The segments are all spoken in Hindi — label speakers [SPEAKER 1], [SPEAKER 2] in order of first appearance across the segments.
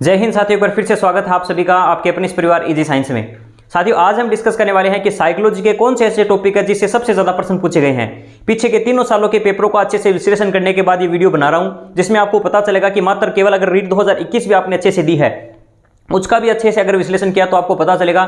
[SPEAKER 1] जय हिंद साथियों, एक बार फिर से स्वागत है आप सभी का आपके अपने इस परिवार इजी साइंस में। साथियों, आज हम डिस्कस करने वाले हैं कि साइकोलॉजी के कौन से ऐसे टॉपिक है जिससे सबसे ज्यादा प्रश्न पूछे गए हैं। पीछे के 3 सालों के पेपरों का अच्छे से विश्लेषण करने के बाद ये वीडियो बना रहा हूं, जिसमें आपको पता चलेगा कि मात्र केवल अगर रीट 2021 भी आपने अच्छे से दी है, उसका भी अच्छे से अगर विश्लेषण किया तो आपको पता चलेगा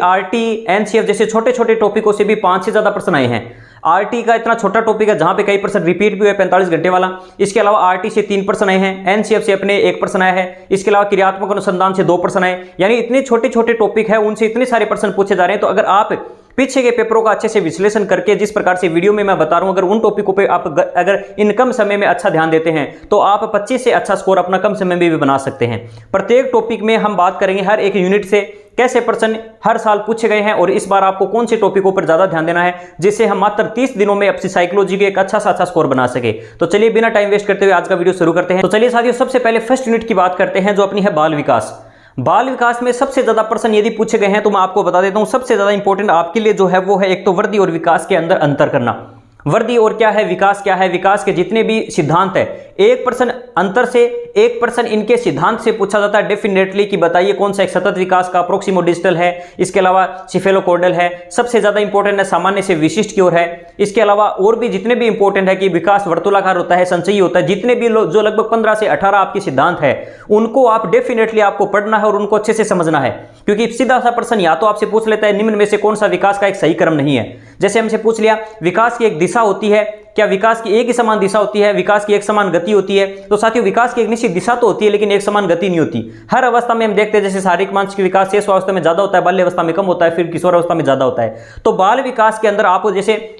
[SPEAKER 1] आरटी एनसीएफ जैसे छोटे छोटे टॉपिकों से भी 5 से ज्यादा प्रश्न आए हैं। आरटी का इतना छोटा टॉपिक है जहां पे कई प्रश्न रिपीट भी हुए 45 घंटे वाला। इसके अलावा आरटी से 3 प्रश्न आए हैं, एनसीएफ से अपने 1 प्रश्न आया है। इसके अलावा क्रियात्मक अनुसंधान से 2 प्रश्न आए। यानी इतने छोटे छोटे टॉपिक है, उनसे इतने सारे प्रश्न पूछे जा रहे हैं। तो अगर आप पीछे के पेपरों का अच्छे से विश्लेषण करके जिस प्रकार से वीडियो में मैं बता रहा हूं, अगर उन टॉपिकों पे आप अगर इन कम समय में अच्छा ध्यान देते हैं तो आप 25 से अच्छा स्कोर अपना कम समय में भी बना सकते हैं। प्रत्येक टॉपिक में हम बात करेंगे हर एक यूनिट से कैसे प्रश्न हर साल पूछे गए हैं और इस बार आपको कौन से टॉपिकों पर ज्यादा ध्यान देना है, जिससे हम मात्र 30 दिनों में अपनी साइकोलॉजी के एक अच्छा सा अच्छा स्कोर बना सके। तो चलिए बिना टाइम वेस्ट करते हुए आज का वीडियो शुरू करते हैं। तो चलिए साथियों, सबसे पहले फर्स्ट यूनिट की बात करते हैं, जो अपनी है बाल विकास। बाल विकास में सबसे ज्यादा प्रश्न यदि पूछे गए हैं तो मैं आपको बता देता हूं, सबसे ज्यादा इंपॉर्टेंट आपके लिए जो है वो है एक तो वृद्धि और विकास के अंदर अंतर करना। वृद्धि और क्या है, विकास क्या है, विकास के जितने भी सिद्धांत है, 1% अंतर से 1% इनके सिद्धांत से पूछा जाता है डेफिनेटली कि बताइए कौन सा एक सतत विकास का प्रोक्सिमो डिजिटल है, इसके अलावा सिफेलोकॉर्डल है, सबसे ज्यादा इंपॉर्टेंट है सामान्य से विशिष्ट की ओर है। इसके अलावा और भी जितने भी इंपॉर्टेंट है कि विकास वर्तुलाकार होता है, संचयी होता है, जितने भी जो लगभग 15 से 18 आपके सिद्धांत है उनको आप डेफिनेटली आपको पढ़ना है और उनको अच्छे से समझना है। क्योंकि सीधा सा प्रश्न या तो आपसे पूछ लेता है निम्न में से कौन सा विकास का एक सही क्रम नहीं है। जैसे हमसे पूछ लिया विकास की एक दिशा होती है, क्या विकास की एक ही समान दिशा होती है, विकास की एक समान गति होती है? तो साथियों, विकास की एक निश्चित दिशा तो होती है लेकिन एक समान गति नहीं होती। हर अवस्था में हम देखते हैं जैसे शारीरिक मानसिक विकास शेष अवस्था में ज्यादा होता है, बाल्य अवस्था में कम होता है, फिर किशोर अवस्था में ज्यादा होता है। तो बाल विकास के अंदर आपको जैसे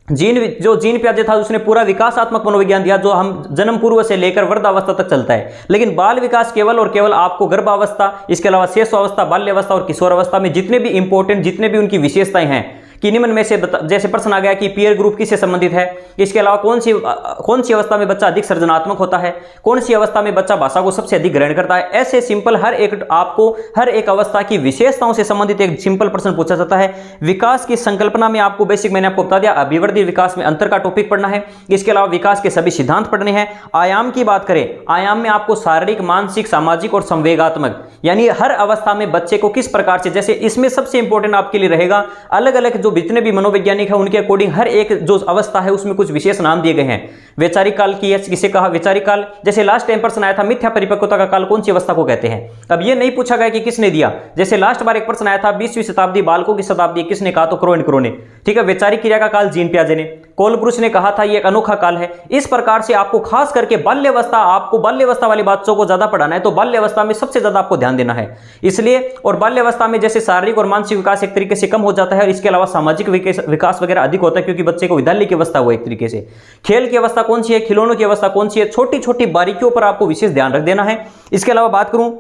[SPEAKER 1] जीन पियाजे था उसने पूरा विकासात्मक मनोविज्ञान दिया जो हम जन्म पूर्व से लेकर वृद्धावस्था तक चलता है। लेकिन बाल विकास केवल और केवल आपको गर्भावस्था, इसके अलावा शेष अवस्था, बाल्यावस्था और किशोर अवस्था में जितने भी इंपॉर्टेंट जितने भी उनकी विशेषताएं हैं कि निम्न में से जैसे प्रश्न आ गया कि पीयर ग्रुप किससे संबंधित है, इसके अलावा कौन सी अवस्था में बच्चा अधिक सृजनात्मक होता है, कौन सी अवस्था में बच्चा भाषा को सबसे अधिक ग्रहण करता है। ऐसे सिंपल हर एक अवस्था की विशेषताओं से संबंधित एक सिंपल प्रश्न पूछा जाता है। विकास की संकल्पना में आपको बेसिक मैंने आपको बता दिया, अभिवृद्धि विकास में अंतर का टॉपिक पढ़ना है। इसके अलावा विकास के सभी सिद्धांत पढ़ने हैं। आयाम की बात करें, आयाम में आपको शारीरिक, मानसिक, सामाजिक और संवेगात्मक, यानी हर अवस्था में बच्चे को किस प्रकार से, जैसे इसमें सबसे इंपॉर्टेंट आपके लिए रहेगा अलग अलग जो जितने भी मनोवैज्ञानिक है उनके अकॉर्डिंग हर एक जो अवस्था है उसमें कुछ विशेष नाम दिए गए हैं। वैचारिक काल की किसे कहा, वैचारिक काल, जैसे लास्ट टाइम प्रश्न आया था मिथ्या परिपक्वता का काल कौन सी अवस्था को कहते हैं। अब ये नहीं पूछा गया कि किसने दिया, जैसे लास्ट बार एक प्रश्न आया था 20वीं शताब्दी बालकों की शताब्दी किसने कहा, तो क्रो ने। ठीक है, वैचारिक क्रिया का काल जीन पियाजे ने, कोलब्रुश ने कहा था ये एक अनोखा काल है। इस प्रकार से आपको खास करके बाल्यावस्था, आपको बाल्यावस्था वाले बच्चों को ज्यादा पढ़ाना है तो बाल्यावस्था में सबसे ज्यादा आपको ध्यान देना है इसलिए। और बाल्यावस्था में जैसे शारीरिक और मानसिक विकास एक तरीके से कम हो जाता है और इसके अलावा सामाजिक विकास वगैरह अधिक होता है क्योंकि बच्चे को विद्यालय की अवस्था हुआ एक तरीके से। खेल की अवस्था कौन सी है, खिलौनों की अवस्था कौन सी है, छोटी छोटी बारीकियों पर आपको विशेष ध्यान रख देना है। इसके अलावा बात करूं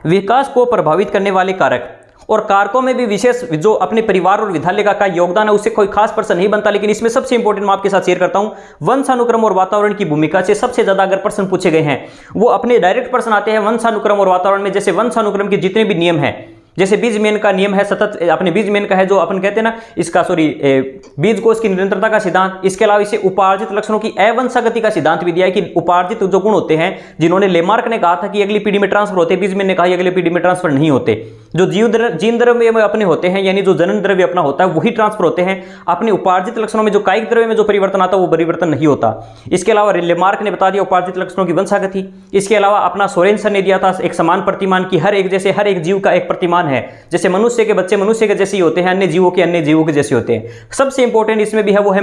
[SPEAKER 1] विकास को प्रभावित करने वाले कारक और कारकों में भी विशेष जो अपने परिवार और विद्यालय का योगदान है, उससे कोई खास प्रश्न नहीं बनता, लेकिन इसमें सबसे इंपॉर्टेंट मैं आपके साथ शेयर करता हूं, वंशानुक्रम और वातावरण की भूमिका से सबसे ज्यादा अगर प्रश्न पूछे गए हैं वो अपने डायरेक्ट प्रश्न आते हैं वंशानुक्रम और वातावरण में। जैसे वंशानुक्रम के जितने भी नियम हैं, जैसे बीजमेन का नियम है सतत, अपने बीजमेन का है जो अपन कहते हैं ना इसका बीज कोष की निरंतरता का सिद्धांत। इसके अलावा इसे उपार्जित लक्षणों की अवंशागति का सिद्धांत भी दिया है कि उपार्जित जो गुण होते हैं, जिन्होंने लेमार्क ने कहा था कि अगली पीढ़ी में ट्रांसफर होते, बीजमेन ने कहा अगली पीढ़ी में ट्रांसफर नहीं होते। जो जीन द्रव्य में अपने होते हैं, यानी जो जनन द्रव्य अपना होता है वही ट्रांसफर होते हैं। अपने उपार्जित लक्षणों में जो कायिक द्रव्य में जो परिवर्तन आता है वो परिवर्तन नहीं होता। इसके अलावा लेमार्क ने बता दिया उपार्जित लक्षणों की वंशागति। इसके अलावा अपना सोरेनसन ने दिया था एक समान प्रतिमान की हर एक जीव का एक प्रतिमान है, जैसे मनुष्य के बच्चे मनुष्य के जैसे ही होते हैं, अन्य जीवों के जैसे होते हैं। सबसे इंपॉर्टेंट इसमें भी है वो है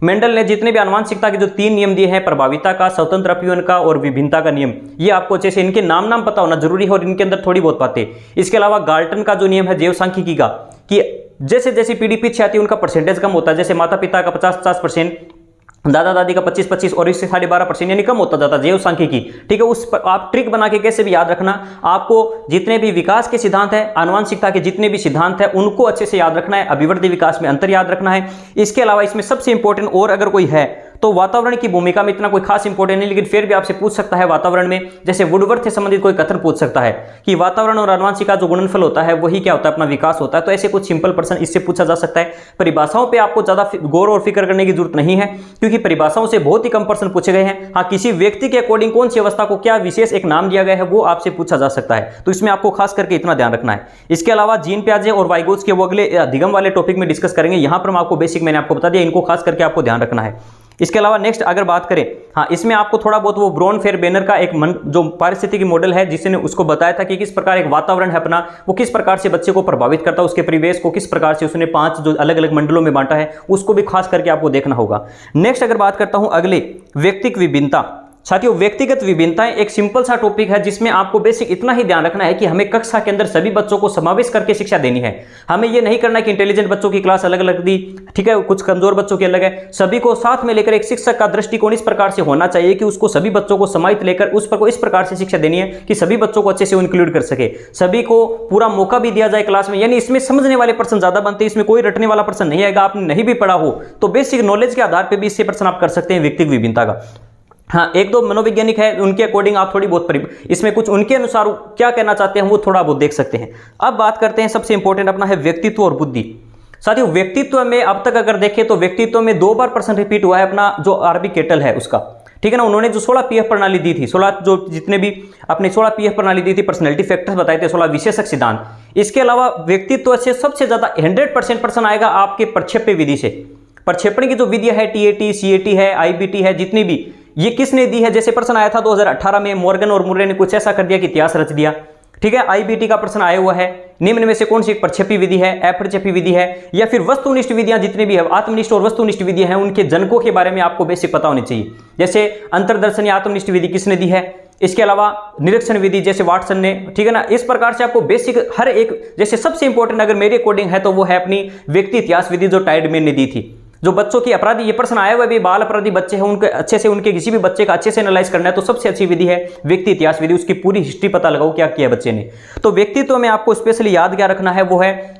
[SPEAKER 1] मेंडल ने जितने भी आनुवंशिकता के जो 3 नियम दिए हैं, प्रभाविता का, स्वतंत्र अपीवन का और विभिन्नता का नियम, ये आपको जैसे इनके नाम पता होना जरूरी है और इनके अंदर थोड़ी बहुत बातें। इसके अलावा गाल्टन का जो नियम है जैव सांख्यिकी का, कि जैसे जैसे पीढ़ी पीछे आती है उनका परसेंटेज कम होता है, जैसे माता पिता का 50-50%, दादा दादी का 25-25 और इससे 12.5% यानी कम होता जाता है जैव सांख्यिकी। ठीक है, उस पर आप ट्रिक बना के कैसे भी याद रखना, आपको जितने भी विकास के सिद्धांत है, आनुवंशिकता के जितने भी सिद्धांत है उनको अच्छे से याद रखना है, अभिवृद्धि विकास में अंतर याद रखना है। इसके अलावा इसमें सबसे इंपॉर्टेंट और अगर कोई है तो वातावरण की भूमिका में इतना कोई खास इंपॉर्टेंट नहीं, लेकिन फिर भी आपसे पूछ सकता है वातावरण में, जैसे वुडवर्थ से संबंधित कोई कथन पूछ सकता है कि वातावरण और आनुवंशिक का जो गुणनफल होता है वही क्या होता है, अपना विकास होता है। तो ऐसे कुछ सिंपल प्रश्न इससे पूछा जा सकता है। परिभाषाओं पर आपको ज्यादा गौर और फिक्र करने की जरूरत नहीं है, क्योंकि परिभाषाओं से बहुत ही कम प्रश्न पूछे गए हैं। हाँ, किसी व्यक्ति के अकॉर्डिंग कौन सी अवस्था को क्या विशेष एक नाम दिया गया है वो आपसे पूछा जा सकता है, तो इसमें आपको खास करके इतना ध्यान रखना है। इसके अलावा जीन प्याजे और वाइगोट्स के वो अगले अधिगम वाले टॉपिक में डिस्कस करेंगे। यहां पर मैं आपको बेसिक मैंने आपको बता दिया, इनको खास करके आपको ध्यान रखना है। इसके अलावा नेक्स्ट अगर बात करें, हाँ, इसमें आपको थोड़ा बहुत वो ब्रॉन फेयर बेनर का एक जो पारिस्थितिकी मॉडल है जिसने उसको बताया था कि किस प्रकार एक वातावरण है अपना, वो किस प्रकार से बच्चे को प्रभावित करता है, उसके परिवेश को किस प्रकार से उसने 5 जो अलग अलग मंडलों में बांटा है, उसको भी खास करके आपको देखना होगा। नेक्स्ट अगर बात करता हूं अगले, व्यक्तिगत विभिन्नता। साथियों, व्यक्तिगत विभिन्नताएं एक सिंपल सा टॉपिक है जिसमें आपको बेसिक इतना ही ध्यान रखना है कि हमें कक्षा के अंदर सभी बच्चों को समावेश करके शिक्षा देनी है। हमें यह नहीं करना कि इंटेलिजेंट बच्चों की क्लास अलग अलग दी, ठीक है, कुछ कमजोर बच्चों की अलग है, सभी को साथ में लेकर एक शिक्षक का दृष्टिकोण इस प्रकार से होना चाहिए कि उसको सभी बच्चों को समाहित लेकर उस पर को इस प्रकार से शिक्षा देनी है कि सभी बच्चों को अच्छे से इंक्लूड कर सके, सभी को पूरा मौका भी दिया जाए क्लास में। यानी इसमें समझने वाले पर्सन ज्यादा बनते हैं, इसमें कोई रटने वाला पर्सन नहीं आएगा। आपने नहीं भी पढ़ा हो तो बेसिक नॉलेज के आधार पर भी इससे पर्सन आप कर सकते हैं व्यक्तिगत विभिन्नता का। हाँ, एक दो मनोवैज्ञानिक है, उनके अकॉर्डिंग आप थोड़ी बहुत इसमें कुछ उनके अनुसार क्या कहना चाहते हैं वो थोड़ा बहुत देख सकते हैं। अब बात करते हैं सबसे इंपॉर्टेंट अपना है व्यक्तित्व और बुद्धि। साथियों, व्यक्तित्व में अब तक अगर देखें तो व्यक्तित्व में 2 बार प्रश्न रिपीट हुआ है अपना जो आरबी केटल है उसका, ठीक है ना। उन्होंने जो 16 पीएफ प्रणाली दी थी, 16 जो जितने भी अपने 16 पीएफ प्रणाली दी थी, पर्सनैलिटी फैक्टर्स बताए थे, 16 विशेषक सिद्धांत। इसके अलावा व्यक्तित्व से सबसे ज्यादा 100% प्रश्न आएगा आपके प्रक्षेप्य विधि से। प्रक्षेपण की जो विधि है, टीएटी, सीएटी है, आईबीटी है, जितनी भी, ये किसने दी है? जैसे प्रश्न आया था 2018 में, मॉर्गन और मुर्रे ने कुछ ऐसा कर दिया कि इतिहास रच दिया, ठीक है। आईबीटी का प्रश्न आया हुआ है, निम्न में से कौन सी प्रक्षेपी विधि है, अप्रक्षेपी विधि है, या फिर वस्तुनिष्ठ विधियां जितनी भी है, आत्मनिष्ठ और वस्तुनिष्ठ विधियां हैं, उनके जनकों के बारे में आपको बेसिक पता होनी चाहिए। जैसे अंतर्दर्शन या आत्मनिष्ठ विधि किसने दी है, इसके अलावा निरीक्षण विधि जैसे वाटसन ने, ठीक है ना। इस प्रकार से आपको बेसिक हर एक, जैसे सबसे इंपॉर्टेंट अगर मेरे अकॉर्डिंग है तो वो है अपनी व्यक्ति इतिहास विधि जो टाइडमैन ने दी थी। जो बच्चों की अपराधी, ये प्रश्न आया हुआ भी, बाल अपराधी बच्चे हैं, उनके अच्छे से, उनके किसी भी बच्चे का अच्छे से एनालाइज करना है तो सबसे अच्छी विधि है व्यक्ति इतिहास विधि। उसकी पूरी हिस्ट्री पता लगाओ क्या किया बच्चे ने। तो व्यक्तित्व में आपको स्पेशली याद क्या रखना है वो है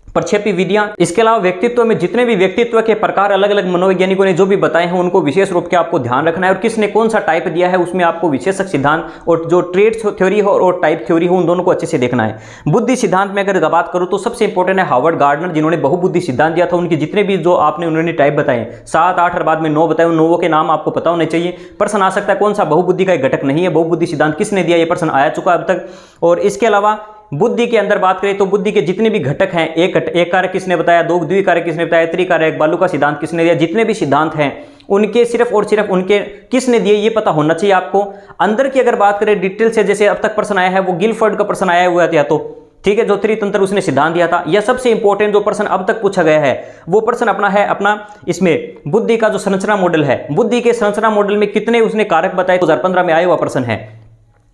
[SPEAKER 1] प्रक्षेपी विधियां। इसके अलावा व्यक्तित्व में जितने भी व्यक्तित्व के प्रकार अलग अलग मनोवैज्ञानिकों ने जो भी बताए हैं उनको विशेष रूप से आपको ध्यान रखना है, और किसने कौन सा टाइप दिया है उसमें आपको विशेषक सिद्धांत और जो ट्रेड थ्योरी हो और टाइप थ्योरी हो उन दोनों को अच्छे से देखना है। बुद्धि सिद्धांत में अगर बात करूं तो सबसे इंपॉर्टेंट है हार्वर्ड गार्डनर, जिन्होंने बहुबुद्धि सिद्धांत दिया था। उनके जितने भी जो आपने उन्होंने टाइप बताए 7, 8 और बाद में 9 बताए, उन 9 के नाम आपको पता होने चाहिए। प्रश्न आ सकता है कौन सा बहुबुद्धि का एक घटक नहीं है, बहुबुद्धि सिद्धांत किसने दिया, यह प्रश्न आया चुका अब तक। और इसके अलावा बुद्धि के अंदर बात करें तो बुद्धि के जितने भी घटक हैं, एक कारक किसने बताया, 2 द्विकारक किसने बताया, त्रिकारक, बालू का सिद्धांत किसने दिया, जितने भी सिद्धांत हैं उनके सिर्फ और सिर्फ उनके किसने दिए ये पता होना चाहिए आपको। अंदर की अगर बात करें डिटेल से, जैसे अब तक प्रश्न आया है वो गिलफर्ड का प्रश्न आया हुआ था, तो ठीक है, जो त्रितंत्र उसने सिद्धांत दिया था। यह सबसे इंपॉर्टेंट जो प्रश्न अब तक पूछा गया है वो प्रश्न अपना है अपना इसमें बुद्धि का जो संरचना मॉडल है, बुद्धि के संरचना मॉडल में कितने उसने कारक बताए, 2015 में आया हुआ प्रश्न है,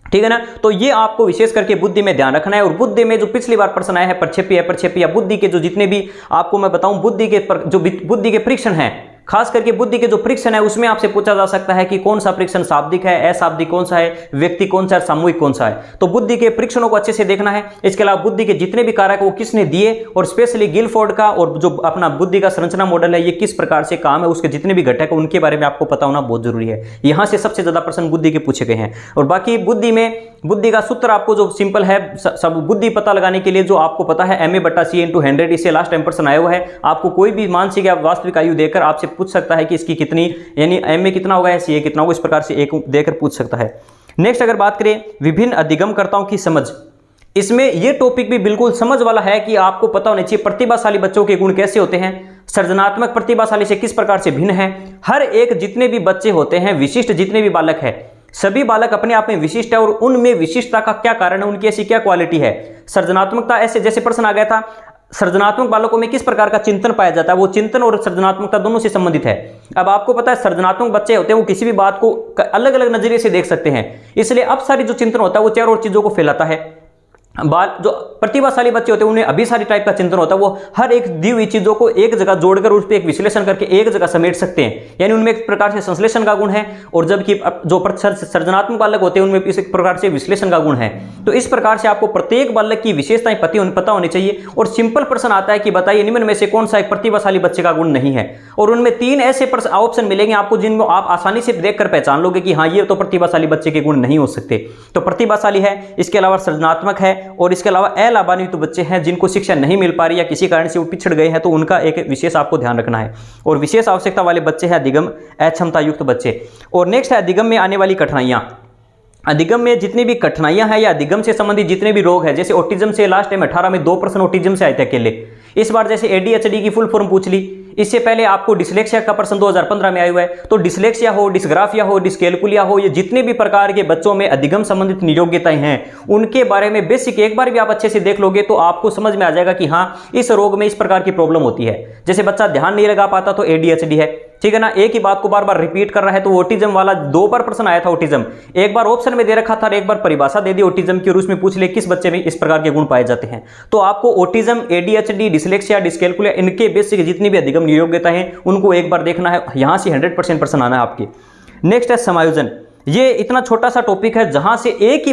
[SPEAKER 1] ठीक है ना। तो ये आपको विशेष करके बुद्धि में ध्यान रखना है। और बुद्धि में जो पिछली बार प्रश्न आया है प्रक्षेपी, अप्रक्षेपी या बुद्धि के जो जितने भी आपको मैं बताऊं बुद्धि के परीक्षण हैं, खास करके बुद्धि के जो परीक्षण है उसमें आपसे पूछा जा सकता है कि कौन सा परीक्षण शाब्दिक है, अशाब्दिक कौन सा है, व्यक्ति कौन सा है, सामूहिक कौन सा है। तो बुद्धि के परीक्षणों को अच्छे से देखना है। इसके अलावा बुद्धि के जितने भी कारक वो किसने दिए, और स्पेशली गिलफोर्ड का और जो अपना बुद्धि का संरचना मॉडल है ये किस प्रकार से काम है, उसके जितने भी घटक है उनके बारे में आपको पता होना बहुत जरूरी है। यहां से सबसे ज्यादा प्रश्न बुद्धि के पूछे गए हैं। और बाकी बुद्धि में बुद्धि का सूत्र आपको जो सिंपल है, सब बुद्धि पता लगाने के लिए जो आपको पता है MA/C × 100, इससे लास्ट टाइम प्रश्न आया हुआ है। आपको कोई भी मानसिक या वास्तविक आयु देकर आपसे पूछ सकता है कि इसकी कितनी, यानी MA कितना होगा, CA कितना होगा, इस प्रकार से एक देकर पूछ सकता है। नेक्स्ट अगर बात करें विभिन्न अधिगमकर्ताओं की समझ, इसमें यह टॉपिक भी बिल्कुल समझ वाला है कि आपको पता होना चाहिए प्रतिभाशाली बच्चों के गुण कैसे होते हैं, सृजनात्मक प्रतिभाशाली से किस प्रकार से भिन्न है। हर एक जितने भी बच्चे होते हैं, विशिष्ट जितने भी बालक है, सभी बालक अपने आप में विशिष्ट है, और उनमें विशिष्टता का क्या कारण है, उनकी ऐसी क्या क्वालिटी है। सृजनात्मकता, ऐसे जैसे प्रश्न आ गया था सृजनात्मक बालकों में किस प्रकार का चिंतन पाया जाता है, वो चिंतन और सृजनात्मकता दोनों से संबंधित है। अब आपको पता है सृजनात्मक बच्चे होते हैं वो किसी भी बात को अलग अलग नजरिए से देख सकते हैं, इसलिए अब सारी जो चिंतन होता है वो चारों चीजों को फैलाता है। बाल जो प्रतिभाशाली बच्चे होते हैं उन्हें अभिसारी टाइप का चिंतन होता है, वो हर एक दी हुई चीजों को एक जगह जोड़कर उस पर एक विश्लेषण करके एक जगह समेट सकते हैं, यानी उनमें एक प्रकार से संश्लेषण का गुण है। और जबकि जो सर्जनात्मक बालक होते हैं उनमें इस एक प्रकार से विश्लेषण का गुण है। तो इस प्रकार से आपको प्रत्येक बालक की विशेषताएं पता होनी चाहिए। और सिंपल प्रश्न आता है कि बताइए निम्न में से कौन सा एक प्रतिभाशाली बच्चे का गुण नहीं है, और उनमें 3 ऐसे ऑप्शन मिलेंगे आपको जिनको आप आसानी से देखकर पहचान लोगे कि हाँ ये तो प्रतिभाशाली बच्चे के गुण नहीं हो सकते। तो प्रतिभाशाली है, इसके अलावा सृजनात्मक है, और इसके अलावा अलाभान्वित बच्चे हैं जिनको शिक्षा नहीं मिल पा रही या किसी कारण से वो पिछड़ गए हैं, तो उनका एक विशेष आपको ध्यान रखना है। और विशेष आवश्यकता वाले बच्चे हैं अधिगम अक्षमता युक्त बच्चे। और नेक्स्ट है अधिगम में आने वाली कठिनाइयां। अधिगम में जितनी भी कठिनाइयां हैं या अधिगम से संबंधित जितने भी रोग हैं, जैसे ऑटिज्म से लास्ट टाइम 18 में 2% ऑटिज्म से आए थे अकेले। इस बार जैसे ADHD की फुल फॉर्म पूछ ली, इससे पहले आपको डिसलेक्सिया का प्रश्न 2015 में आया हुआ है। तो डिसलेक्सिया हो, डिस्ग्राफिया हो, डिस्कैल्कुलिया हो, ये जितने भी प्रकार के बच्चों में अधिगम संबंधित नियोग्यताएं हैं उनके बारे में बेसिक एक बार भी आप अच्छे से देख लोगे तो आपको समझ में आ जाएगा कि हाँ इस रोग में इस प्रकार की प्रॉब्लम होती है। जैसे बच्चा ध्यान नहीं लगा पाता तो ADHD है, ठीक है ना, एक ही बात को बार बार रिपीट कर रहा है तो ऑटिज्म वाला 2 बार प्रश्न आया था ऑटिज्म, एक बार ऑप्शन में दे रखा था और एक बार परिभाषा दे दी ऑटिज्म की और उसमें पूछ ले किस बच्चे में इस प्रकार के गुण पाए जाते हैं। तो आपको ऑटिज्म, ADHD, डिसलेक्सिया, डिस्कैल्कुलिया इनके बेसिक जितनी भी अधिगम नियोग्यता है उनको एक बार देखना है, यहां से 100% प्रश्न आना है आपके। नेक्स्ट है समायोजन। ये इतना छोटा सा टॉपिक है जहां से एक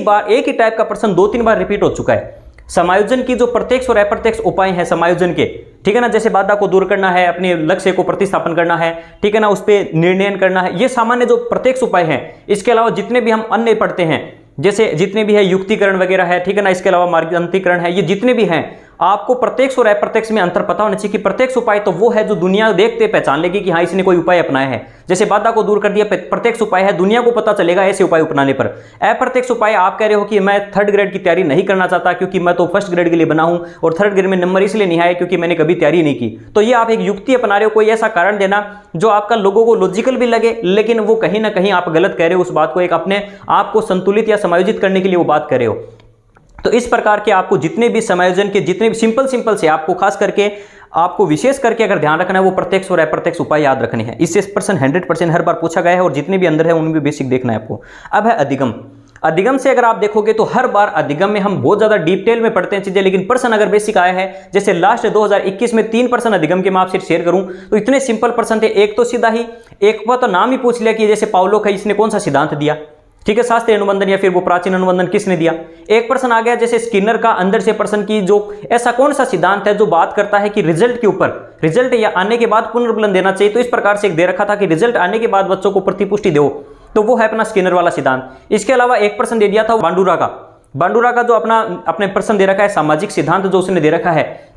[SPEAKER 1] ही टाइप का प्रश्न 2-3 बार रिपीट हो चुका है। समायोजन की जो प्रत्यक्ष और अप्रत्यक्ष उपाय हैं समायोजन के, ठीक है ना, जैसे बाधा को दूर करना है, अपने लक्ष्य को प्रतिस्थापन करना है, ठीक है ना, उस पर निर्णय करना है, ये सामान्य जो प्रत्यक्ष उपाय हैं। इसके अलावा जितने भी हम अन्य पढ़ते हैं जैसे जितने भी है युक्तिकरण वगैरह है, ठीक है ना, इसके अलावा मार्गांतरीकरण है, ये जितने भी हैं आपको प्रत्यक्ष और अप्रत्यक्ष में अंतर पता होना चाहिए कि प्रत्यक्ष उपाय तो वो है जो दुनिया देखते पहचान लेगी कि हाँ इसने कोई उपाय अपनाया है। जैसे बाधा को दूर कर दिया प्रत्यक्ष उपाय है, दुनिया को पता चलेगा ऐसे उपाय अपनाने पर। अप्रत्यक्ष उपाय आप कह रहे हो कि मैं 3rd ग्रेड की तैयारी नहीं करना चाहता क्योंकि मैं तो 1st ग्रेड के लिए बना हूं और 3rd ग्रेड में नंबर इसलिए नहीं आए क्योंकि मैंने कभी तैयारी नहीं की। तो ये आप एक युक्ति अपना रहे हो, कोई ऐसा कारण देना जो आपका लोगों को लॉजिकल भी लगे लेकिन वो कहीं ना कहीं आप गलत कह रहे हो, उस बात को एक अपने आप को संतुलित या समायोजित करने के लिए वो बात कर रहे हो। तो इस प्रकार के आपको जितने भी समायोजन के जितने भी सिंपल से आपको खास करके आपको विशेष करके अगर ध्यान रखना है वो प्रत्यक्ष और अप्रत्यक्ष उपाय याद रखने हैं। इससे प्रश्न 100% हर बार पूछा गया है और जितने भी अंदर है उनमें भी बेसिक देखना है आपको। अब है अधिगम। अधिगम से अगर आप देखोगे तो हर बार अधिगम में हम बहुत ज्यादा डिटेल में पढ़ते हैं चीजें, लेकिन प्रश्न अगर बेसिक आया है जैसे लास्ट 2021 में 3 प्रश्न अधिगम के मैं आपसे शेयर करूं तो इतने सिंपल प्रश्न थे। एक तो सीधा ही एक बार तो नाम ही पूछ लिया कि जैसे पाउलो का इसने कौन सा सिद्धांत दिया, ठीक है, शास्त्रीय अनुबंधन या फिर वो प्राचीन अनुबंधन किसने दिया। एक प्रश्न आ गया जैसे स्किनर का अंदर से प्रश्न की जो ऐसा कौन सा सिद्धांत है जो बात करता है कि रिजल्ट के ऊपर, रिजल्ट या आने के बाद पुनर्बलन देना चाहिए। तो इस प्रकार से एक दे रखा था कि रिजल्ट आने के बाद बच्चों को प्रतिपुष्टि दो, तो वो है अपना स्किनर वाला सिद्धांत। इसके अलावा एक प्रश्न दे दिया था बांडुरा का जो अपने प्रश्न दे रखा है सामाजिक सिद्धांत जो उसने दे रखा है,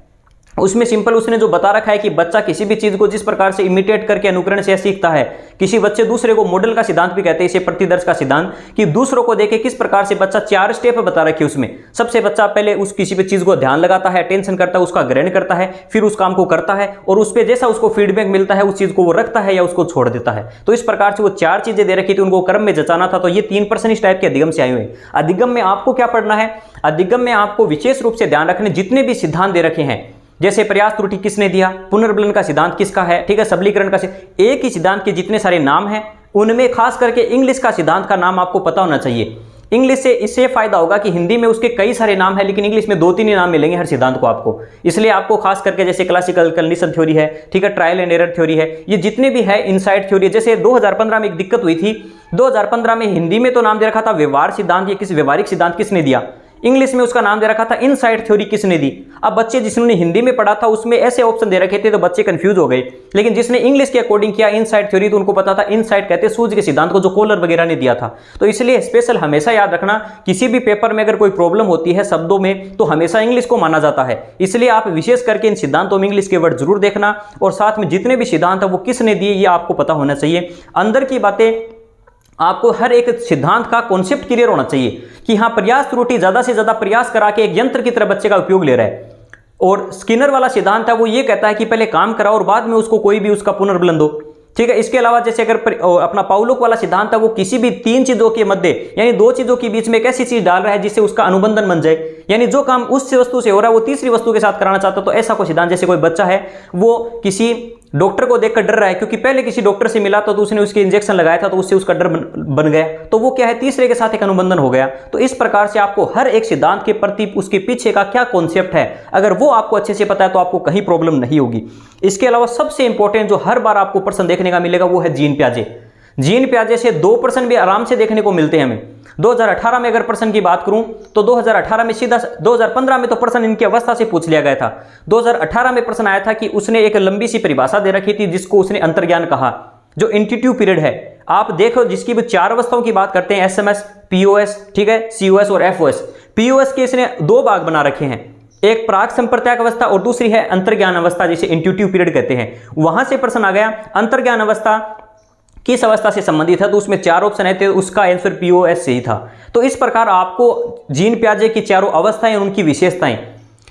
[SPEAKER 1] उसमें सिंपल उसने जो बता रखा है कि बच्चा किसी भी चीज को जिस प्रकार से इमिटेट करके अनुकरण से सीखता है, किसी बच्चे दूसरे को मॉडल का सिद्धांत भी कहते हैं, इसे प्रतिदर्श का सिद्धांत, कि दूसरों को देखे किस प्रकार से बच्चा 4 स्टेप बता रखे उसमें। सबसे बच्चा पहले उस किसी भी चीज को ध्यान लगाता है, अटेंशन करता है, उसका ग्रहण करता है, फिर उस काम को करता है और उस पर जैसा उसको फीडबैक मिलता है उस चीज को वो रखता है या उसको छोड़ देता है। तो इस प्रकार से वो 4 चीजें दे रखी थी, उनको क्रम में जचाना था। तो ये 3 प्रश्न इस टाइप के अधिगम से आए हुए। अधिगम में आपको क्या पढ़ना है, अधिगम में आपको विशेष रूप से ध्यान रखने जितने भी सिद्धांत दे रखे हैं, जैसे प्रयास त्रुटि किसने दिया, पुनर्बलन का सिद्धांत किसका है, ठीक है, सबलीकरण का एक ही सिद्धांत के जितने सारे नाम हैं उनमें खास करके इंग्लिश का सिद्धांत का नाम आपको पता होना चाहिए। इंग्लिश से इससे फायदा होगा कि हिंदी में उसके कई सारे नाम है लेकिन इंग्लिश में 2-3 ही नाम मिलेंगे हर सिद्धांत को आपको। इसलिए आपको खास करके जैसे क्लासिकल कंडीशन थ्योरी है, ठीक है, ट्रायल एंड एरर थ्योरी है, ये जितने भी है इनसाइट थ्योरी है। जैसे 2015 में एक दिक्कत हुई थी, 2015 में हिंदी में तो नाम दे रखा था व्यवहार सिद्धांत, या किस व्यवहारिक सिद्धांत किसने दिया, इंग्लिश में उसका नाम दे रखा था इनसाइट थ्योरी किसने दी। अब बच्चे जिन्होंने हिंदी में पढ़ा था उसमें ऐसे ऑप्शन दे रखे थे तो बच्चे कंफ्यूज हो गए, लेकिन जिसने इंग्लिश के अकॉर्डिंग किया इनसाइट थ्योरी तो उनको पता था इनसाइट कहते हैं सूर्य के सिद्धांत को जो कोलर वगैरह ने दिया था। तो इसलिए स्पेशल हमेशा याद रखना किसी भी पेपर में अगर कोई प्रॉब्लम होती है शब्दों में तो हमेशा इंग्लिश को माना जाता है। इसलिए आप विशेष करके इन सिद्धांतों में इंग्लिश के वर्ड जरूर देखना और साथ में जितने भी सिद्धांत है वो किसने दिए ये आपको पता होना चाहिए। अंदर की बातें आपको हर एक सिद्धांत का कॉन्सेप्ट क्लियर होना चाहिए कि हाँ प्रयास त्रुटि ज्यादा से ज्यादा प्रयास करा के एक यंत्र की तरह बच्चे का उपयोग ले रहा है। और स्किनर वाला सिद्धांत है वो ये कहता है कि पहले काम कराओ और बाद में उसको कोई भी उसका पुनर्बलन दो, ठीक है। इसके अलावा जैसे अगर अपना पाउलोक वाला सिद्धांत है वो किसी भी 3 चीजों के मध्य यानी 2 चीजों के बीच में एक ऐसी चीज डाल रहा है जिससे उसका अनुबंधन बन जाए, यानी जो काम उस वस्तु से हो रहा है वो तीसरी वस्तु के साथ कराना चाहता है। तो ऐसा कोई सिद्धांत, जैसे कोई बच्चा है वो किसी डॉक्टर को देखकर डर रहा है क्योंकि पहले किसी डॉक्टर से मिला तो उसने उसके इंजेक्शन लगाया था तो उससे उसका डर बन गया, तो वो क्या है, तीसरे के साथ एक अनुबंधन हो गया। तो इस प्रकार से आपको हर एक सिद्धांत के प्रति उसके पीछे का क्या कॉन्सेप्ट है, अगर वो आपको अच्छे से पता है तो आपको कहीं प्रॉब्लम नहीं होगी। इसके अलावा सबसे इंपॉर्टेंट जो हर बार आपको प्रश्न देखने का मिलेगा वो है जीन प्याजे। जीन प्याजे से 2 प्रश्न भी आराम से देखने को मिलते हैं हमें। 2018 में अगर प्रश्न की बात करूं तो 2018 में सीधा 2015 में तो प्रश्न इनकी अवस्था से पूछ लिया गया था। 2018 में प्रश्न आया था कि उसने एक लंबी सी परिभाषा दे रखी थी जिसको उसने अंतर्ज्ञान कहा, जो इंट्यूटिव पीरियड है। आप देखो जिसकी भी 4 अवस्थाओं की बात करते हैं, एसएमएस, पीओएस, ठीक है, सीओएस और एफओएस। पीओएस के इसने 2 भाग बना रखे हैं, एक प्राक संप्रत्याक अवस्था और दूसरी है अंतर्ज्ञान अवस्था, जिसे इंट्यूटिव पीरियड कहते हैं। वहां से प्रश्न आ गया अंतर्ज्ञान अवस्था किस अवस्था से संबंधित है, तो उसमें 4 ऑप्शन है, तो उसका आंसर पीओएस से ही था। तो इस प्रकार आपको जीन प्याजे की चारों अवस्थाएं और उनकी विशेषताएं,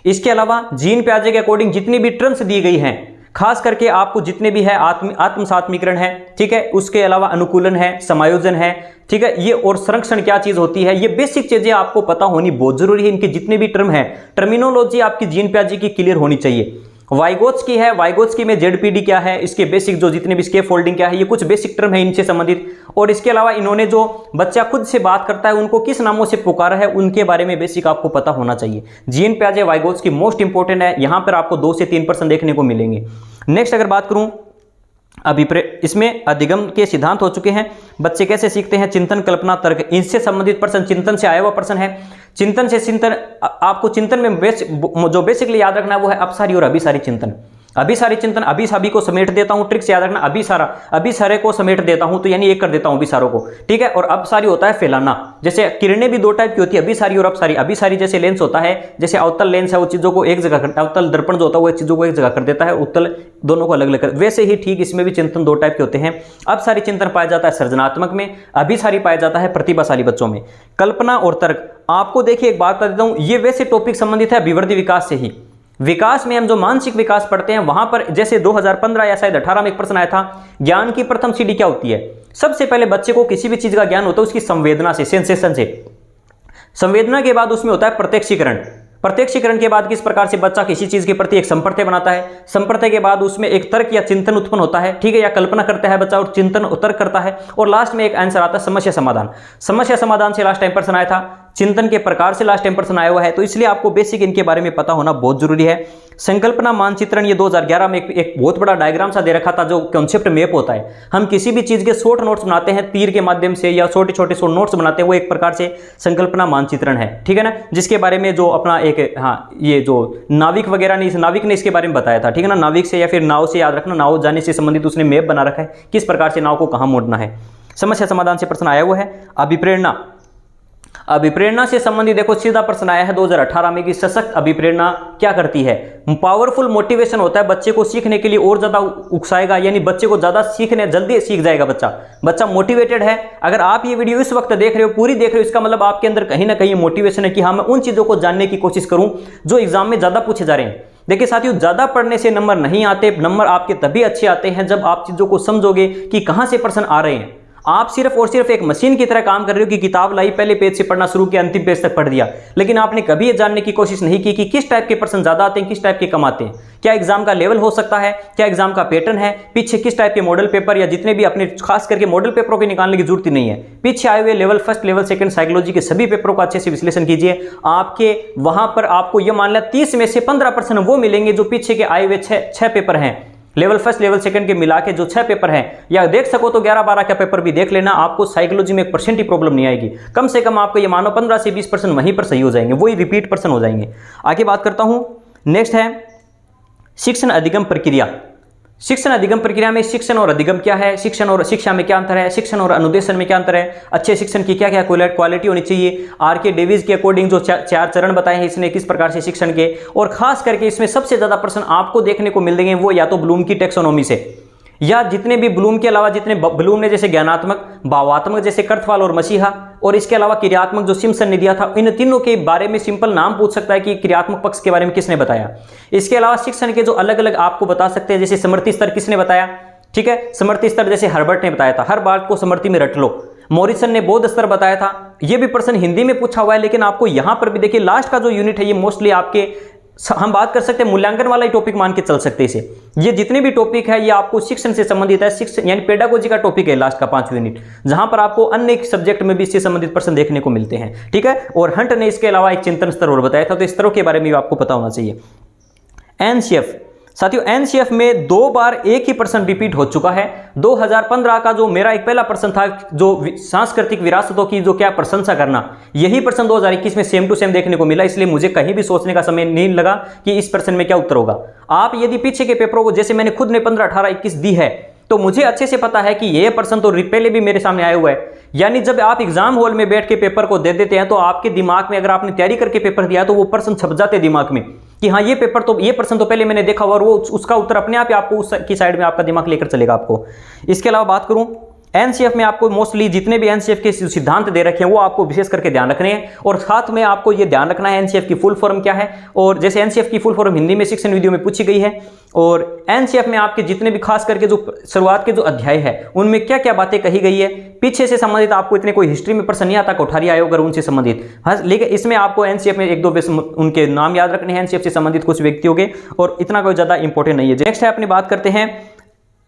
[SPEAKER 1] इसके अलावा जीन प्याजे के अकॉर्डिंग जितनी भी टर्म्स दी गई हैं, खास करके आपको जितने भी है आत्मसात्मीकरण है, ठीक है, उसके अलावा अनुकूलन है, समायोजन है, ठीक है, ये और संरक्षण क्या चीज होती है, ये बेसिक चीजें आपको पता होनी बहुत जरूरी है। इनके जितने भी टर्म है, टर्मिनोलॉजी आपकी जीन प्याजे की क्लियर होनी चाहिए। वाइगोट्स की है, वाइगोट्स की में जेडपीडी क्या है, इसके बेसिक जो जितने भी स्केप फोल्डिंग क्या है, ये कुछ बेसिक टर्म है इनसे संबंधित। और इसके अलावा इन्होंने जो बच्चा खुद से बात करता है उनको किस नामों से पुकारा है, उनके बारे में बेसिक आपको पता होना चाहिए। जीन प्याजे वाइगोट्स की मोस्ट इंपॉर्टेंट है, यहां पर आपको 2 से 3% देखने को मिलेंगे। नेक्स्ट अगर बात करूं इसमें अधिगम के सिद्धांत हो चुके हैं, बच्चे कैसे सीखते हैं, चिंतन, कल्पना, तर्क, इनसे संबंधित प्रश्न, चिंतन से आया हुआ प्रश्न है। चिंतन से चिंतन, आपको चिंतन में जो बेसिकली याद रखना है वो है अपसारी और अभिसारी चिंतन। अभिसारी चिंतन, अभी सभी को समेट देता हूं, ट्रिक से याद रखना, अभी सारे को समेट देता हूं, तो यानी एक कर देता हूं अभिसारों को, ठीक है। और अपसारी होता है फैलाना, जैसे किरणें भी 2 टाइप की होती है, अभिसारी और अपसारी। अभिसारी जैसे लेंस होता है, जैसे अवतल लेंस है वो चीजों को एक जगह, अवतल दर्पण जो होता है वो चीजों को एक जगह कर देता है, उत्तल दोनों को अलग अलग कर, वैसे ही ठीक इसमें भी चिंतन 2 टाइप के होते हैं। अपसारी चिंतन पाया जाता है सृजनात्मक में, अभिसारी पाया जाता है प्रतिभाशाली बच्चों में। कल्पना और तर्क, आपको देखिए एक बात बता देता हूं, ये वैसे टॉपिक संबंधित है अभिवृद्धि विकास से ही। विकास में हम जो मानसिक विकास पढ़ते हैं वहां पर जैसे 2015 या शायद 18 में एक प्रश्न आया था, ज्ञान की प्रथम सीढ़ी क्या होती है। सबसे पहले बच्चे को किसी भी चीज का ज्ञान होता है उसकी संवेदना से, सेंसेशन से। संवेदना के बाद उसमें होता है प्रत्यक्षीकरण। प्रत्यक्षीकरण के बाद किस प्रकार से बच्चा किसी चीज के प्रति एक संप्रत्यय बनाता है। संप्रत्यय के बाद उसमें एक तर्क या चिंतन उत्पन्न होता है, ठीक है, या कल्पना करता है बच्चा और चिंतन और तर्क करता है। और लास्ट में एक आंसर आता है समस्या समाधान। समस्या समाधान से लास्ट टाइम प्रश्न आया था, चिंतन के प्रकार से लास्ट टाइम प्रश्न आया हुआ है, तो इसलिए आपको बेसिक इनके बारे में पता होना बहुत जरूरी है। संकल्पना मानचित्रण, ये 2011 में एक बहुत बड़ा डायग्राम सा दे रखा था, जो कॉन्सेप्ट मैप होता है। हम किसी भी चीज के शॉर्ट नोट्स बनाते हैं तीर के माध्यम से, या छोटे छोटे शॉर्ट नोट्स बनाते हैं, वो एक प्रकार से संकल्पना मानचित्रण है, ठीक है ना, जिसके बारे में जो अपना एक, हाँ, ये जो नाविक वगैरह ने, नाविक ने इसके बारे में बताया था, ठीक है ना, नाविक से या फिर नाव से, याद रखना, नाव जाने से संबंधित उसने मैप बना रखा है, किस प्रकार से नाव को कहां मोड़ना है। समस्या समाधान से प्रश्न आया हुआ है। अभिप्रेरणा, अभिप्रेरणा से संबंधित देखो सीधा प्रश्न आया है 2018 में कि सशक्त अभिप्रेरणा क्या करती है। पावरफुल मोटिवेशन होता है, बच्चे को सीखने के लिए और ज्यादा उकसाएगा, यानी बच्चे को ज्यादा सीखने, जल्दी सीख जाएगा बच्चा मोटिवेटेड है। अगर आप ये वीडियो इस वक्त देख रहे हो, पूरी देख रहे हो, इसका मतलब आपके अंदर कहीं ना कहीं मोटिवेशन है कि हाँ मैं उन चीजों को जानने की कोशिश करूं जो एग्जाम में ज्यादा पूछे जा रहे हैं। देखिए साथियों, ज्यादा पढ़ने से नंबर नहीं आते, नंबर आपके तभी अच्छे आते हैं जब आप चीजों को समझोगे कि कहां से प्रश्न आ रहे हैं। आप सिर्फ और सिर्फ एक मशीन की तरह काम कर रहे हो कि किताब लाई, पहले पेज से पढ़ना शुरू किया, अंतिम पेज तक पढ़ दिया, लेकिन आपने कभी ये जानने की कोशिश नहीं की कि किस टाइप के प्रश्न ज्यादा आते हैं, किस टाइप के कम आते हैं, क्या एग्जाम का लेवल हो सकता है, क्या एग्जाम का पैटर्न है, पीछे किस टाइप के मॉडल पेपर या जितने भी अपने, खास करके मॉडल पेपरों के निकालने की जरूरत ही नहीं है। पीछे आए हुए level first, level second psychology के सभी पेपरों का अच्छे से विश्लेषण कीजिए। आपके वहां पर आपको यह मान लिया 30 में से 15 प्रश्न वो मिलेंगे जो पीछे के आए हुए 6 पेपर हैं, लेवल फर्स्ट लेवल सेकंड के मिला के जो 6 पेपर हैं, या देख सको तो 11-12 का पेपर भी देख लेना, आपको साइकोलॉजी में 1% ही प्रॉब्लम नहीं आएगी। कम से कम आपको ये मानो 15 से 20% वहीं पर सही हो जाएंगे, वही रिपीट प्रश्न हो जाएंगे। आगे बात करता हूं, नेक्स्ट है शिक्षण अधिगम प्रक्रिया। शिक्षण अधिगम प्रक्रिया में शिक्षण और अधिगम क्या है, शिक्षण और शिक्षा में क्या अंतर है, शिक्षण और अनुदेशन में क्या अंतर है, अच्छे शिक्षण की क्या क्या क्वालिटी होनी चाहिए, आर.के. डेविस के अकॉर्डिंग जो 4 चरण बताए हैं इसने किस प्रकार से शिक्षण के, और खास करके इसमें सबसे ज्यादा प्रश्न आपको देखने को मिलेंगे वो या तो ब्लूम की टेक्सोनोमी से, या जितने भी ब्लूम के अलावा जितने ब्लूम ने जैसे ज्ञानात्मक, भावात्मक जैसे कर्थवाल और मसीहा, और इसके अलावा क्रियात्मक जो सिम्पसन ने दिया था, इन तीनों के बारे में सिंपल नाम पूछ सकता है कि क्रियात्मक पक्ष के बारे में किसने बताया। इसके अलावा शिक्षण के जो अलग अलग आपको बता सकते हैं, जैसे समर्थी स्तर किसने बताया, ठीक है, समर्थी स्तर जैसे हर्बर्ट ने बताया था, हर बात को समर्थी में रट लो। मॉरिसन ने बौद्ध स्तर बताया था, यह भी प्रश्न हिंदी में पूछा हुआ है, लेकिन आपको यहां पर भी देखिए लास्ट का जो यूनिट है ये मोस्टली आपके हम बात कर सकते हैं मूल्यांकन वाला ही टॉपिक मान के चल सकते हैं इसे। ये जितने भी टॉपिक है ये आपको शिक्षण से संबंधित है, शिक्षण यानी पेडागोजी का टॉपिक है लास्ट का 5 यूनिट, जहां पर आपको अन्य सब्जेक्ट में भी इससे संबंधित प्रश्न देखने को मिलते हैं, ठीक है। और हंट ने इसके अलावा एक चिंतन स्तर और बताया था, तो इस स्तरों के बारे में भी आपको पता होना चाहिए। एनसीएफ साथियों, एनसीएफ में 2 बार एक ही प्रश्न रिपीट हो चुका है। 2015 का जो मेरा एक पहला प्रश्न था, जो सांस्कृतिक विरासतों की जो क्या प्रशंसा करना, यही प्रश्न 2021 में सेम टू सेम देखने को मिला, इसलिए मुझे कहीं भी सोचने का समय नहीं लगा कि इस प्रश्न में क्या उत्तर होगा। आप यदि पीछे के पेपरों को, जैसे मैंने खुद ने 15, 18, 21 दी है, तो मुझे अच्छे से पता है कि ये प्रश्न तो पहले भी मेरे सामने आया हुआ है। यानी जब आप एग्जाम हॉल में बैठ के पेपर को दे देते हैं तो आपके दिमाग में, अगर आपने तैयारी करके पेपर दिया तो वो प्रश्न छप जाते हैं दिमाग में कि हाँ ये प्रश्न तो पहले मैंने देखा हुआ, और वो उसका उत्तर अपने आप ही आपको उसकी साइड में आपका दिमाग लेकर चलेगा आपको। इसके अलावा बात करूं, एनसीएफ में आपको मोस्टली जितने भी एनसीएफ के सिद्धांत दे रखे हैं वो आपको विशेष करके ध्यान रखने हैं, और साथ में आपको ये ध्यान रखना है एनसीएफ की फुल फॉर्म क्या है। और जैसे एनसीएफ की फुल फॉर्म हिंदी में शिक्षण वीडियो में पूछी गई है, और एनसीएफ में आपके जितने भी खास करके जो शुरुआत के जो अध्याय है उनमें क्या क्या बातें कही गई है, पीछे से संबंधित आपको इतने कोई हिस्ट्री में प्रश्न नहीं आता, कोठारी आयोग अगर उनसे संबंधित, हाँ, लेकिन इसमें आपको एनसीएफ में 1-2 उनके नाम याद रखने हैं, एनसीएफ से संबंधित कुछ व्यक्तियों के, और इतना कोई ज्यादा इंपॉर्टेंट नहीं है। नेक्स्ट है अपनी बात करते हैं,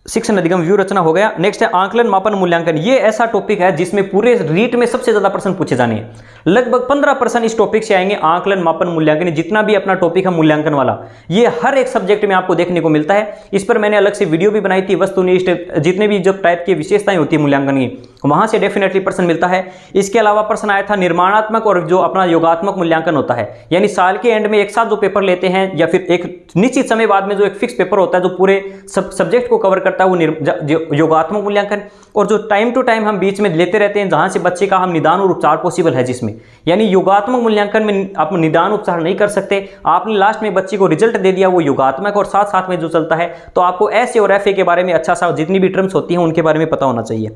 [SPEAKER 1] शिक्षण अधिगम व्यू रचना हो गया। नेक्स्ट है आंकलन मापन मूल्यांकन। ये ऐसा टॉपिक है जिसमें पूरे रीट में सबसे ज्यादा प्रश्न पूछे जाने हैं, लगभग 15 प्रश्न इस टॉपिक से आएंगे। आंकलन मापन मूल्यांकन जितना भी अपना टॉपिक है मूल्यांकन वाला, ये हर एक सब्जेक्ट में आपको देखने को मिलता है। इस पर मैंने अलग से वीडियो भी बनाई थी, वस्तुनिष्ठ जितने भी जो टाइप की विशेषताएं होती है मूल्यांकन की, वहां से डेफिनेटली प्रश्न मिलता है। इसके अलावा प्रश्न आया था निर्माणात्मक और जो अपना योगात्मक मूल्यांकन होता है, यानी साल के एंड में एक साथ जो पेपर लेते हैं या फिर एक निश्चित समय बाद में जो एक फिक्स पेपर होता है जो पूरे सब्जेक्ट को कवर करता है, वो योगात्मक मूल्यांकन। और जो टाइम टू टाइम हम बीच में लेते रहते हैं जहां से बच्चे का हम निदान और उपचार पॉसिबल है, जिसमें यानी योगात्मक मूल्यांकन में आप निदान उपचार नहीं कर सकते, आपने लास्ट में बच्चे को रिजल्ट दे दिया वो योगात्मक, और साथ साथ में जो चलता है तो आपको ऐसे और एफए के बारे में अच्छा सा जितनी भी टर्म्स होती हैं उनके बारे में पता होना चाहिए।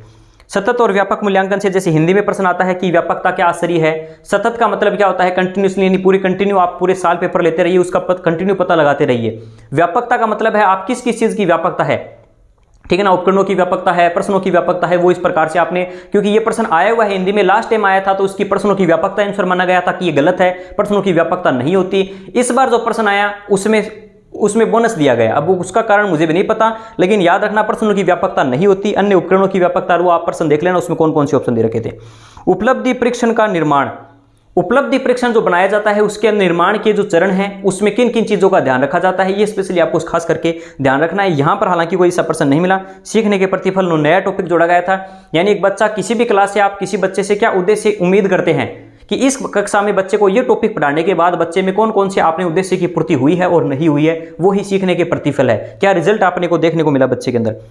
[SPEAKER 1] सतत और व्यापक मूल्यांकन से जैसे हिंदी में प्रश्न आता है कि व्यापकता क्या आश्चर्य है, सतत का मतलब क्या होता है, कंटिन्यूसली यानी पूरी कंटिन्यू आप पूरे साल पेपर लेते रहिए, उसका कंटिन्यू पता लगाते रहिए। व्यापकता का मतलब है आप किस किस चीज की व्यापकता है, ठीक है ना, उपकरणों की व्यापकता है, प्रश्नों की व्यापकता है, वो इस प्रकार से आपने, क्योंकि ये प्रश्न आया हुआ है हिंदी में, लास्ट टाइम आया था तो उसकी प्रश्नों की व्यापकता आंसर माना गया था कि ये गलत है, प्रश्नों की व्यापकता नहीं होती। इस बार जो प्रश्न आया उसमें बोनस दिया गया, अब उसका कारण मुझे भी नहीं पता, लेकिन याद रखना प्रश्नों की व्यापकता नहीं होती, अन्य उपकरणों की व्यापकता, वो आप प्रश्न देख लेना उसमें कौन कौन से ऑप्शन दे रखे थे। उपलब्धि परीक्षण का निर्माण, उपलब्धि परीक्षण जो बनाया जाता है उसके निर्माण के जो चरण हैं उसमें किन किन चीजों का ध्यान रखा जाता है, ये स्पेशली आपको खास करके ध्यान रखना है। यहां पर हालांकि कोई ऐसा प्रश्न नहीं मिला। सीखने के प्रतिफल नया टॉपिक जोड़ा गया था, यानी एक बच्चा किसी भी क्लास से, आप किसी बच्चे से क्या उद्देश्य उम्मीद करते हैं कि इस कक्षा में बच्चे को ये टॉपिक पढ़ाने के बाद बच्चे में कौन कौन से आपने उद्देश्य की पूर्ति हुई है और नहीं हुई है, वो ही सीखने के प्रतिफल है, क्या रिजल्ट आपने को देखने को मिला बच्चे के अंदर।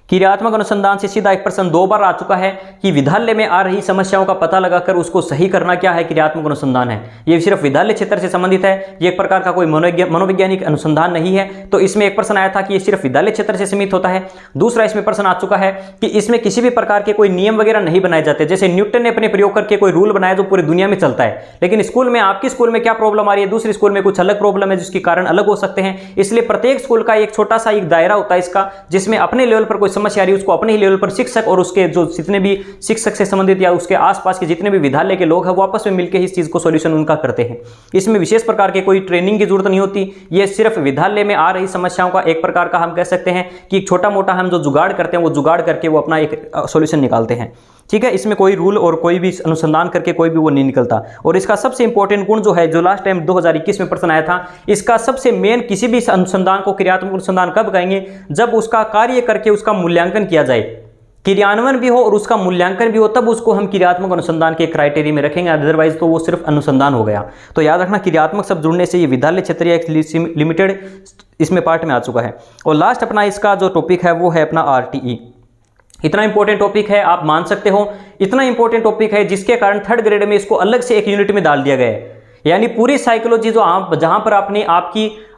[SPEAKER 1] क्रियात्मक अनुसंधान से सीधा एक प्रश्न 2 बार आ चुका है कि विद्यालय में आ रही समस्याओं का पता लगाकर उसको सही करना क्या है, क्रियात्मक अनुसंधान है। ये सिर्फ विद्यालय क्षेत्र से संबंधित है, ये एक प्रकार का कोई मनोवैज्ञानिक अनुसंधान नहीं है। तो इसमें एक प्रश्न आया था कि ये सिर्फ विद्यालय क्षेत्र से सीमित होता है। दूसरा इसमें प्रश्न आ चुका है कि इसमें किसी भी प्रकार के कोई नियम वगैरह नहीं बनाए जाते, जैसे न्यूटन ने अपने प्रयोग करके कोई रूल बनाया जो पूरी दुनिया में चलता है, लेकिन स्कूल में आपके स्कूल में क्या प्रॉब्लम आ रही है, दूसरे स्कूल में कुछ अलग प्रॉब्लम है जिसके कारण अलग हो सकते हैं। इसलिए प्रत्येक स्कूल का एक छोटा सा एक दायरा होता है इसका, जिसमें अपने लेवल पर कोई समस्या आ रही है उसको अपने लेवल पर शिक्षक और उसके जो जितने भी शिक्षक से संबंधित या उसके आसपास के जितने भी विद्यालय के लोग हैं वो आपस में मिलकर इस चीज को सॉल्यूशन उनका करते हैं। इसमें विशेष प्रकार के कोई ट्रेनिंग की जरूरत नहीं होती, ये सिर्फ विद्यालय में आ रही समस्याओं का एक प्रकार का हम कह सकते हैं कि एक छोटा मोटा हम जो जुगाड़ करते हैं वो जुगाड़ करके वो अपना एक सॉल्यूशन निकालते हैं, ठीक है। इसमें कोई रूल और कोई भी अनुसंधान करके कोई भी वो नहीं निकलता। और इसका सबसे इंपॉर्टेंट गुण जो है, जो लास्ट टाइम 2021 में प्रश्न आया था, इसका सबसे मेन, किसी भी अनुसंधान को क्रियात्मक अनुसंधान कब कहेंगे, जब उसका कार्य करके उसका मूल्यांकन किया जाए, क्रियान्वयन भी हो और उसका मूल्यांकन भी हो, तब उसको हम क्रियात्मक अनुसंधान के क्राइटेरिया में रखेंगे, अदरवाइज तो वो सिर्फ अनुसंधान हो गया। तो याद रखना क्रियात्मक शब्द जुड़ने से ये विद्यालय क्षेत्र या लिमिटेड इसमें पार्ट में आ चुका है। और लास्ट अपना इसका जो टॉपिक है वो है अपना आरटीई। इतना इंपॉर्टेंट टॉपिक है, आप मान सकते हो इतना इंपॉर्टेंट टॉपिक है जिसके कारण 3rd ग्रेड में इसको अलग से एक यूनिट में डाल दिया गया है। यानी पूरी साइकोलॉजी जो आप जहां पर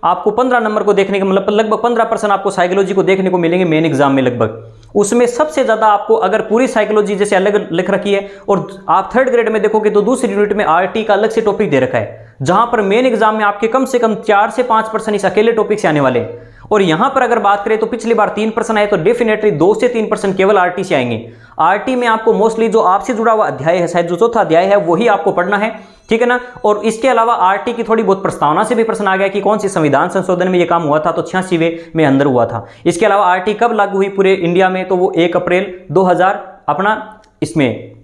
[SPEAKER 1] आपको 15 नंबर को देखने के मतलब लगभग 15% आपको साइकोलॉजी को देखने को मिलेंगे मेन एग्जाम में लगभग, उसमें सबसे ज्यादा आपको अगर पूरी साइकोलॉजी जैसे अलग लिख रखी है और आप 3rd ग्रेड में देखोगे तो दूसरी यूनिट में आरटी का अलग से टॉपिक दे रखा है, जहां पर मेन एग्जाम में आपके कम से कम 4 से 5% इस अकेले टॉपिक से आने वाले हैं। और यहां पर अगर बात करें तो पिछली बार 3 प्रश्न आए, तो डेफिनेटली 2 से 3 प्रश्न केवल आरटी से आएंगे। आरटी में आपको मोस्टली जो आपसे जुड़ा हुआ अध्याय है, शायद जो चौथा अध्याय है, वही आपको पढ़ना है, ठीक है ना। और इसके अलावा आरटी की थोड़ी बहुत प्रस्तावना से भी प्रश्न आ गया कि कौन सी संविधान संशोधन में यह काम हुआ था, तो 86वें में अंदर हुआ था। इसके अलावा आरटी कब लागू हुई पूरे इंडिया में, तो वो 1 अप्रैल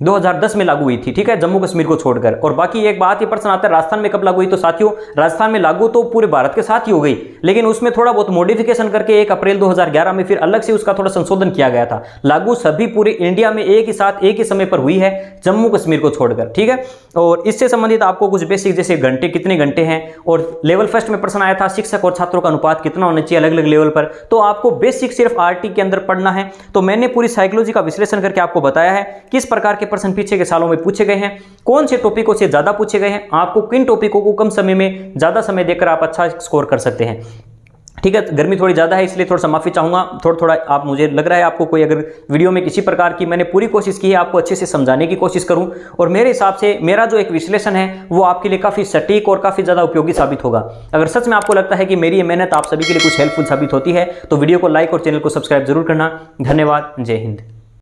[SPEAKER 1] 2010 में लागू हुई थी, ठीक है, जम्मू कश्मीर को छोड़कर। और बाकी एक बात ये प्रश्न आता है राजस्थान में कब लागू हुई, तो साथियों राजस्थान में लागू तो पूरे भारत के साथ ही हो गई, लेकिन उसमें थोड़ा बहुत मॉडिफिकेशन करके 1 अप्रैल 2011 में फिर अलग से उसका थोड़ा संशोधन किया गया था। लागू सभी पूरे इंडिया में एक ही साथ एक ही समय पर हुई है, जम्मू कश्मीर को छोड़कर, ठीक है। और इससे संबंधित आपको कुछ बेसिक जैसे घंटे कितने घंटे हैं, और लेवल फर्स्ट में प्रश्न आया था शिक्षक और छात्रों का अनुपात कितना होना चाहिए अलग अलग लेवल पर, तो आपको बेसिक सिर्फ आरटी के अंदर पढ़ना है। तो मैंने पूरी साइकोलॉजी का विश्लेषण करके आपको बताया है किस प्रकार के प्रश्न पीछे के सालों में पूछे गए हैं, कौन से टॉपिकों से ज्यादा पूछे गए हैं, आपको किन टॉपिकों को कम समय में ज्यादा समय देकर आप अच्छा स्कोर कर सकते हैं, ठीक है। गर्मी थोड़ी ज्यादा है इसलिए थोड़ा सा माफी चाहूंगा, थोड़ा आप मुझे लग रहा है आपको कोई अगर वीडियो में किसी प्रकार की मैंने पूरी कोशिश की है आपको अच्छे से समझाने की कोशिश करूं, और मेरे हिसाब से मेरा जो एक विश्लेषण है वो आपके लिए काफी सटीक और काफी ज्यादा उपयोगी साबित होगा। अगर सच में आपको लगता है कि मेरी ये मेहनत आप सभी के लिए कुछ हेल्पफुल साबित होती है तो वीडियो को लाइक और चैनल को सब्सक्राइब जरूर करना। धन्यवाद। जय हिंद।